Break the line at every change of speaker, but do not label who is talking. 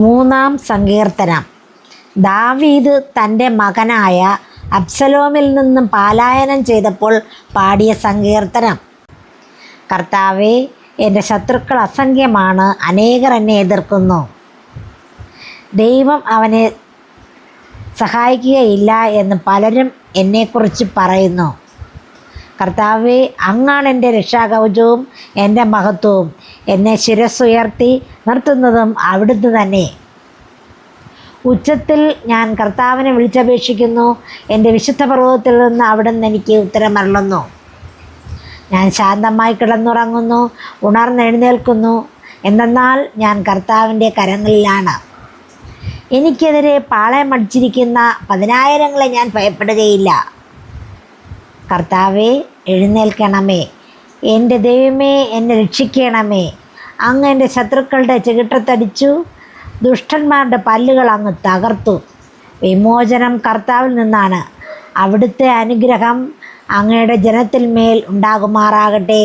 മൂന്നാം സങ്കീർത്തനം. ദാവീദ് തൻ്റെ മകനായ അബ്സലോമിൽ നിന്നും പലായനം ചെയ്തപ്പോൾ പാടിയ സങ്കീർത്തനം. കർത്താവേ, എൻ്റെ ശത്രുക്കൾ അസംഖ്യമാണ്, അനേകർ എന്നെ എതിർക്കുന്നു. ദൈവം അവനെ സഹായിക്കുകയില്ല എന്ന് പലരും എന്നെക്കുറിച്ച് പറയുന്നു. കർത്താവേ, അങ്ങാണ് എൻ്റെ രക്ഷാകവചവും എൻ്റെ മഹത്വവും. എന്നെ ശിരസ്സുയർത്തി നിർത്തുന്നതും അവിടുന്ന് തന്നെ. ഉച്ചത്തിൽ ഞാൻ കർത്താവിനെ വിളിച്ചപേക്ഷിക്കുന്നു. എൻ്റെ വിശുദ്ധ പർവ്വതത്തിൽ നിന്ന് അവിടുന്ന് എനിക്ക് ഉത്തരമരുളുന്നു. ഞാൻ ശാന്തമായി കിടന്നുറങ്ങുന്നു, ഉണർന്നെഴുന്നേൽക്കുന്നു. എന്തെന്നാൽ ഞാൻ കർത്താവിൻ്റെ കരങ്ങളിലാണ്. എനിക്കെതിരെ പാളയമടിച്ചിരിക്കുന്ന 10,000 ഞാൻ ഭയപ്പെടുകയില്ല. കർത്താവേ, എഴുന്നേൽക്കണമേ. എൻ്റെ ദൈവമേ, എന്നെ രക്ഷിക്കണമേ. അങ്ങ് എൻ്റെ ശത്രുക്കളുടെ ചെകിട്ടത്തടിച്ചു, ദുഷ്ടന്മാരുടെ പല്ലുകൾ അങ്ങ് തകർത്തു. വിമോചനം കർത്താവിൽ നിന്നാണ്. അവിടുത്തെ അനുഗ്രഹം അങ്ങയുടെ ജനത്തിൽ മേൽ ഉണ്ടാകുമാറാകട്ടെ.